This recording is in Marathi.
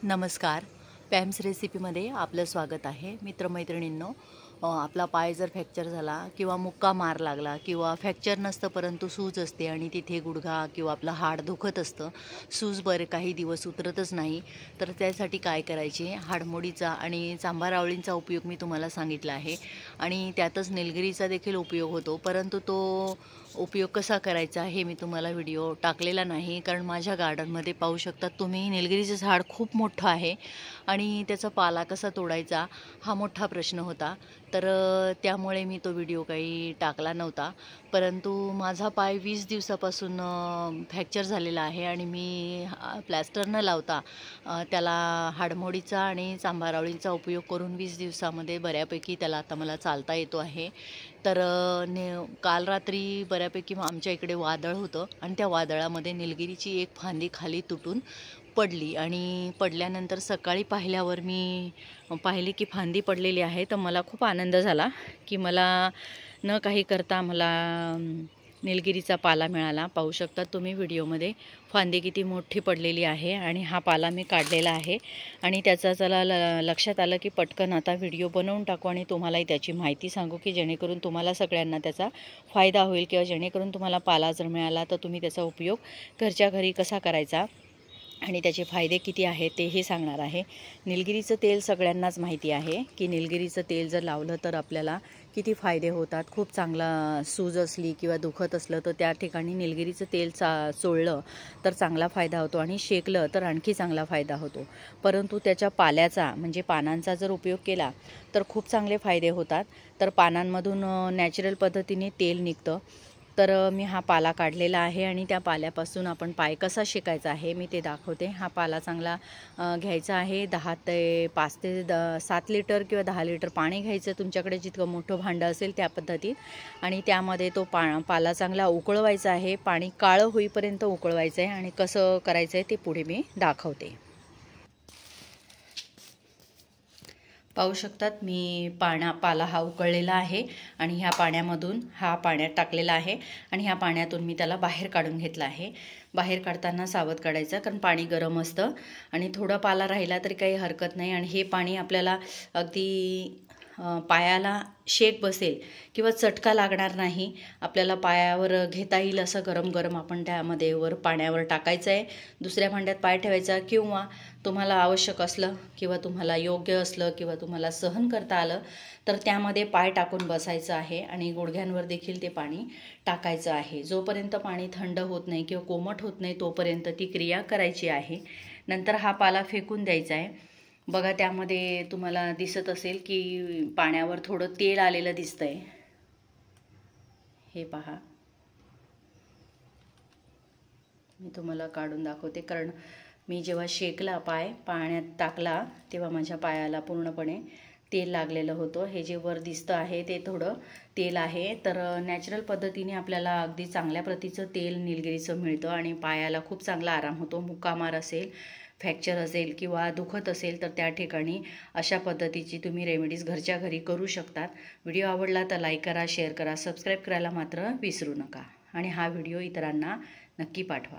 नमस्कार. पॅम्स रेसिपीमध्ये आपलं स्वागत आहे. मित्रमैत्रिणींनो, आपला पाय जर फ्रॅक्चर झाला किंवा मुक्का मार लागला किंवा फ्रॅक्चर नसतं परंतु सूज असते आणि तिथे गुडघा किंवा आपलं हाड दुखत असतं, सूज बरे काही दिवस उतरतच नाही, तर त्यासाठी काय करायचे? हाडमोडीचा आणि चांभार आवळींचा उपयोग मी तुम्हाला सांगितला आहे आणि त्यातच निलगिरीचा देखील उपयोग होतो. परंतु तो उपयोग कसा करायचा हे मी तुम्हाला व्हिडिओ टाकलेला नाही, कारण माझ्या गार्डनमध्ये पाहू शकता तुम्ही निलगिरीचं झाड खूप मोठं आहे आणि त्याचा पाला कसा तोडायचा हा मोठा प्रश्न होता. तर त्यामुळे मी तो व्हिडिओ काही टाकला नव्हता. परंतु माझा पाय 20 दिवसापासून फ्रॅक्चर झालेला आहे आणि मी प्लॅस्टर न लावता त्याला हाडमोडीचा आणि चांभारावळीचा उपयोग करून 20 दिवसामध्ये बऱ्यापैकी त्याला आता मला चालता येतो आहे. तर काल रात्री बऱ्यापैकी आमच्या इकडे वादळ होतं आणि त्या वादळामध्ये निलगिरीची एक फांदी खाली तुटून पडली आणि पडल्यानंतर सकाळी पाहिल्यावर मी पाहिली की फांदी पडलेली आहे. तर मला खूप आनंद झाला की मला न काही करता मला निलगिरीचा पाला मिळाला. पाहू शकता तुम्ही व्हिडिओमध्ये फांदी किती मोठी पडलेली आहे आणि हा पाला मी काढलेला आहे आणि त्याचा चला लक्षात आलं की पटकन आता व्हिडिओ बनवून टाकू आणि तुम्हालाही त्याची माहिती सांगू की जेणेकरून तुम्हाला सगळ्यांना त्याचा फायदा होईल किंवा जेणेकरून तुम्हाला पाला जर मिळाला तर तुम्ही त्याचा उपयोग घरच्या घरी कसा करायचा आणि त्याचे फायदे किती आहेत तेही सांगणार आहे. निलगिरीचं तेल सगळ्यांनाच माहिती आहे की निलगिरीचं तेल जर लावलं तर आपल्याला किती फायदे होतात. खूप चांगला सूज असली किंवा दुखत असलं तर त्या ठिकाणी निलगिरीचं तेल चोळलं तर चांगला फायदा होतो आणि शेकलं तर आणखी चांगला फायदा होतो. परंतु त्याच्या पाल्याचा म्हणजे पानांचा जर उपयोग केला तर खूप चांगले फायदे होतात. तर पानांमधून नॅचरल पद्धतीने तेल निघतं. तर मी हा पाला काढलेला आहे आणि त्या पाल्यापासून आपण पाय कसा शेकायचा आहे मी ते दाखवते. हा पाला चांगला घ्यायचा आहे. 5 ते 7 लिटर किंवा 10 लिटर पाणी घ्यायचं, तुमच्याकडे जितकं मोठं भांडं असेल त्या पद्धतीत, आणि त्यामध्ये तो पाला चांगला उकळवायचा आहे. पाणी काळं होईपर्यंत उकळवायचं आहे आणि कसं करायचं आहे ते पुढे मी दाखवते. पाहू शकतात मी पाला हा उकळलेला आहे आणि ह्या पाण्यामधून पाण्यात टाकलेला आहे आणि ह्या पाण्यातून मी त्याला बाहेर काढून घेतला आहे. बाहेर काढताना सावध काढायचं, कारण पाणी गरम असतं आणि थोडा पाला राहिला तरी काही हरकत नाही. आणि हे पाणी आपल्याला अगदी पायाला शेक बसेल किंवा चटका लागणार नाही, आपल्याला पायावर घेता येईल असं गरम गरम आपण त्यामध्ये पाण्यावर टाकायचं आहे. दुसऱ्या भांड्यात पाय ठेवायचा किंवा तुम्हाला आवश्यक असलं किंवा तुम्हाला योग्य असलं किंवा तुम्हाला सहन करता आलं तर त्यामध्ये पाय टाकून बसायचं आहे आणि गुडघ्यांवर देखील ते पाणी टाकायचं आहे. जोपर्यंत पाणी थंड होत नाही किंवा कोमट होत नाही तोपर्यंत ती क्रिया करायची आहे. नंतर हा पाला फेकून द्यायचा आहे. बघा त्यामध्ये तुम्हाला दिसत असेल की पाण्यावर थोडं तेल आलेलं दिसतंय, हे पहा. मी तुम्हाला काढून दाखवते, कारण मी जेव्हा शेकला पाण्यात टाकला तेव्हा माझ्या पायाला पूर्णपणे तेल लागलेलं होतं. हे जे वर दिसतं आहे ते थोडं तेल आहे. तर नॅचरल पद्धतीने आपल्याला अगदी चांगल्या प्रतीचं तेल निलगिरीचं मिळतं आणि पायाला खूप चांगला आराम होतो. मुक्कामार असेल, फ्रॅक्चर असेल किंवा दुखत असेल तर त्या ठिकाणी अशा पद्धतीची तुम्ही रेमेडीज घरच्या घरी करू शकतात. व्हिडिओ आवडला तर लाईक करा, शेअर करा, सबस्क्राईब करायला मात्र विसरू नका आणि हा व्हिडिओ इतरांना नक्की पाठवा.